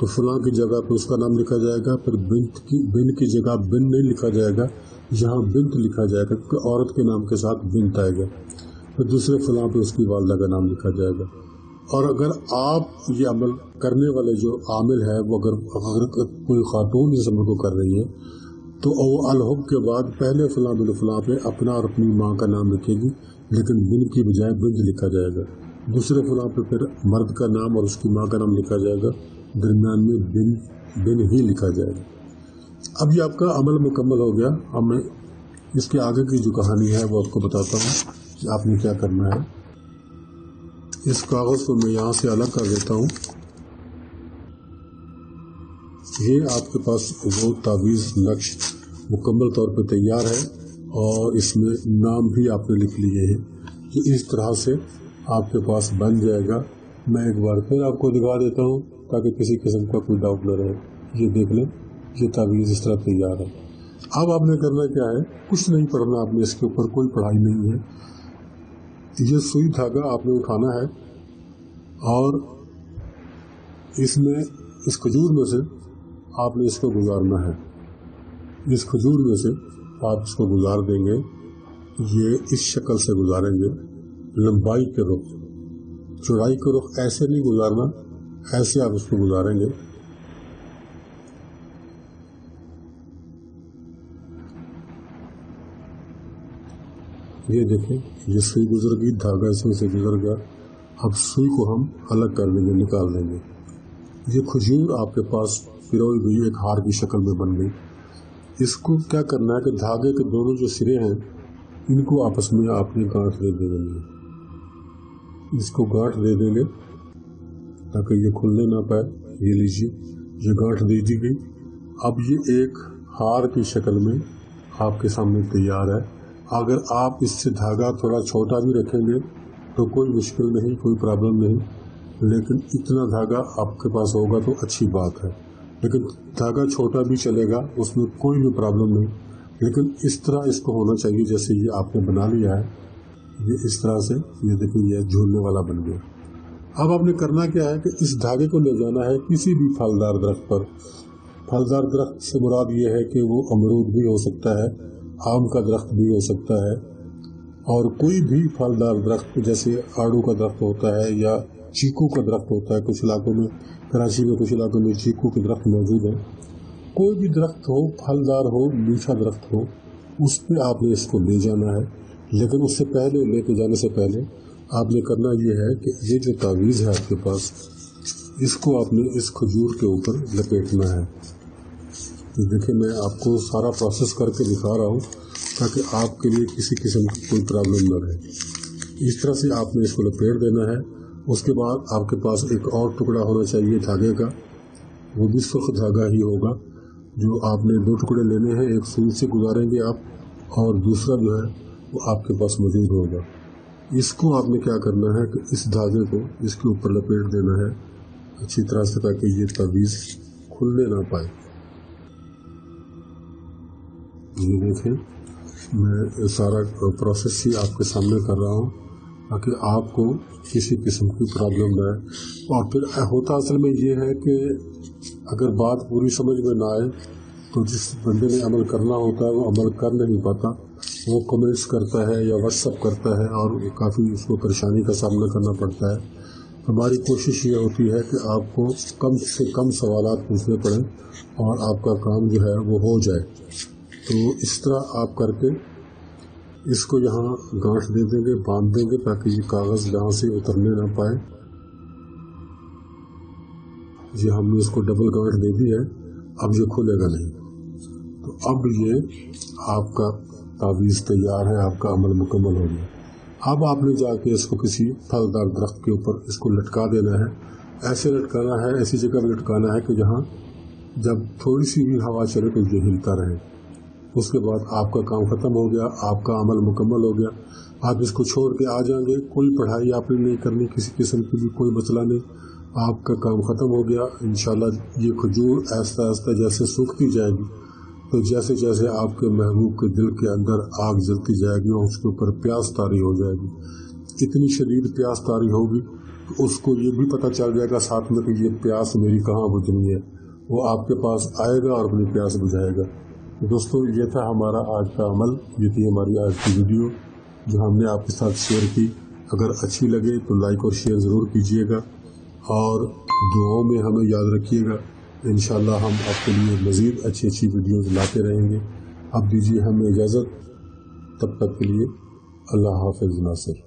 تو فلاں کی جگہ پہ اس کا نام لکھا جائے گا، پھر بن کی جگہ بن نہیں لکھا جائے گا، یہاں بنت لکھا جائے گا کیونکہ عورت کے نام کے ساتھ بنت آئے گا، پھر دوسرے فلاں پہ اس کی والدہ کا نام لکھا جائے گا۔ اور اگر آپ یہ عمل کرنے والے جو عامل ہے وہ اگر کوئی خاتون اس عمل کو کر رہی ہے تو وہ الحب کے بعد پہلے فلاں بن فلاں پہ اپنا اور اپنی ماں کا نام لکھے گی، لیکن بن کی بجائے بنت لکھا جائے گا، دوسرے فلاں پہ پھر مرد کا نام اور اس کی ماں کا نام لکھا جائے گا، درمیان میں بن ہی لکھا جائے گا۔ اب یہ آپ کا عمل مکمل ہو گیا۔ اب میں اس کے آگے کی جو کہانی ہے وہ آپ کو بتاتا ہوں کہ آپ نے کیا کرنا ہے۔ اس کاغذ کو میں یہاں سے الگ کر دیتا ہوں۔ یہ آپ کے پاس وہ تعویذ نقش مکمل طور پہ تیار ہے اور اس میں نام بھی آپ نے لکھ لیے ہیں کہ اس طرح سے آپ کے پاس بن جائے گا۔ میں ایک بار پھر آپ کو دکھا دیتا ہوں تاکہ کسی قسم کا کوئی ڈاؤٹ نہ رہے۔ یہ دیکھ لیں، یہ تعویذ اس طرح تیار ہے۔ اب آپ نے کرنا کیا ہے، کچھ نہیں پڑھنا آپ نے، اس کے اوپر کوئی پڑھائی نہیں ہے۔ یہ سوئی دھاگا آپ نے اٹھانا ہے اور اس میں اس کھجور میں سے آپ نے اس کو گزارنا ہے۔ اس کھجور میں سے آپ اس کو گزار دیں گے، یہ اس شکل سے گزاریں گے، لمبائی کے رخ، چوڑائی کے رخ ایسے نہیں گزارنا، ایسے آپ اس کو گزاریں گے۔ یہ دیکھیں، یہ سوئی گزر گئی، دھاگا اس میں سے گزر گیا۔ اب سوئی کو ہم الگ کر لیں گے، نکال دیں گے۔ یہ کھجور آپ کے پاس پروئی گئی ایک ہار کی شکل میں بن گئی۔ اس کو کیا کرنا ہے کہ دھاگے کے دونوں جو سرے ہیں ان کو آپس میں آپ نے گانٹھ دے دیں گے۔ اس کو گانٹھ دے دیں گے تاکہ یہ کھلنے نہ پائے۔ یہ لیجیے، یہ گانٹھ دے دی گئی۔ اب یہ ایک ہار کی شکل میں آپ کے سامنے تیار ہے۔ اگر آپ اس سے دھاگا تھوڑا چھوٹا بھی رکھیں گے تو کوئی مشکل نہیں، کوئی پرابلم نہیں، لیکن اتنا دھاگا آپ کے پاس ہوگا تو اچھی بات ہے۔ لیکن دھاگا چھوٹا بھی چلے گا، اس میں کوئی بھی پرابلم نہیں، لیکن اس طرح اس کو ہونا چاہیے جیسے یہ آپ نے بنا لیا ہے۔ یہ اس طرح سے، یہ دیکھیں، یہ جھولنے والا بن گیا۔ اب آپ نے کرنا کیا ہے کہ اس دھاگے کو لے جانا ہے کسی بھی پھلدار درخت پر۔ پھلدار درخت سے مراد یہ ہے کہ وہ امرود بھی ہو سکتا ہے، آم کا درخت بھی ہو سکتا ہے، اور کوئی بھی پھلدار درخت جیسے آڑو کا درخت ہوتا ہے یا چیکو کا درخت ہوتا ہے۔ کچھ علاقوں میں، کراچی میں کچھ علاقوں میں چیکو کے درخت موجود ہیں۔ کوئی بھی درخت ہو، پھلدار ہو، میٹھا درخت ہو، اس پہ آپ نے اس کو لے جانا ہے۔ لیکن اس سے پہلے، لے کے جانے سے پہلے آپ نے کرنا یہ ہے کہ یہ جو تعویذ ہے آپ کے پاس، اس کو آپ نے اس کھجور کے اوپر لپیٹنا ہے۔ دیکھیں، میں آپ کو سارا پروسیس کر کے دکھا رہا ہوں تاکہ آپ کے لیے کسی قسم کی کوئی پرابلم نہ رہے۔ اس طرح سے آپ نے اس کو لپیٹ دینا ہے۔ اس کے بعد آپ کے پاس ایک اور ٹکڑا ہونا چاہیے دھاگے کا، وہ بھی سرخ دھاگا ہی ہوگا، جو آپ نے 2 ٹکڑے لینے ہیں، ایک سوئی سے گزاریں گے آپ اور دوسرا جو ہے وہ آپ کے پاس موجود ہوگا۔ اس کو آپ نے کیا کرنا ہے کہ اس دھاگے کو اس کے اوپر لپیٹ دینا ہے اچھی طرح سے تاکہ یہ تعویذ کھلنے نہ پائے۔ یہ دیکھیں، میں سارا پروسیس ہی آپ کے سامنے کر رہا ہوں تاکہ آپ کو کسی قسم کی پرابلم نہ آئے۔ اور پھر ہوتا اصل میں یہ ہے کہ اگر بات پوری سمجھ میں نہ آئے تو جس بندے نے عمل کرنا ہوتا ہے وہ عمل کر نہیں پاتا، وہ کمنٹس کرتا ہے یا واٹس ایپ کرتا ہے اور کافی اس کو پریشانی کا سامنا کرنا پڑتا ہے۔ ہماری کوشش یہ ہوتی ہے کہ آپ کو کم سے کم سوالات پوچھنے پڑیں اور آپ کا کام جو ہے وہ ہو جائے۔ تو اس طرح آپ کر کے اس کو یہاں گانٹھ دے دیں گے، باندھ دیں گے تاکہ یہ کاغذ یہاں سے اترنے نہ پائے۔ یہ ہم نے اس کو ڈبل گانٹھ دے دی ہے، اب یہ کھلے گا نہیں۔ تو اب یہ آپ کا تعویذ تیار ہے، آپ کا عمل مکمل ہو گیا۔ اب آپ نے جا کے اس کو کسی پھلدار درخت کے اوپر اس کو لٹکا دینا ہے۔ ایسے لٹکانا ہے، ایسی جگہ میں لٹکانا ہے کہ جہاں جب تھوڑی سی بھی ہوا چلے تو یہ ہلتا رہے۔ اس کے بعد آپ کا کام ختم ہو گیا، آپ کا عمل مکمل ہو گیا۔ آپ اس کو چھوڑ کے آ جائیں گے، کوئی پڑھائی آپ نے نہیں کرنی، کسی قسم کی بھی کوئی مسئلہ نہیں، آپ کا کام ختم ہو گیا۔ انشاءاللہ یہ کھجور آہستہ آہستہ جیسے سوکھتی جائے گی تو جیسے جیسے آپ کے محبوب کے دل کے اندر آگ جلتی جائے گی اور اس کے اوپر پیاس طاری ہو جائے گی، اتنی شدید پیاس طاری ہوگی اس کو یہ بھی پتہ چل جائے گا ساتھ میں کہ یہ پیاس میری کہاں بجھنی ہے، وہ آپ کے پاس آئے گا اور اپنی پیاس بجھائے گا۔ دوستو یہ تھا ہمارا آج کا عمل، یہ تھی ہماری آج کی ویڈیو جو ہم نے آپ کے ساتھ شیئر کی۔ اگر اچھی لگے تو لائک اور شیئر ضرور کیجیے گا، اور دعاؤں میں ہمیں یاد رکھیے گا۔ انشاءاللہ ہم آپ کے لیے مزید اچھی ویڈیوز لاتے رہیں گے۔ اب دیجیے ہمیں اجازت، تب تک کے لیے اللہ حافظ ناصر۔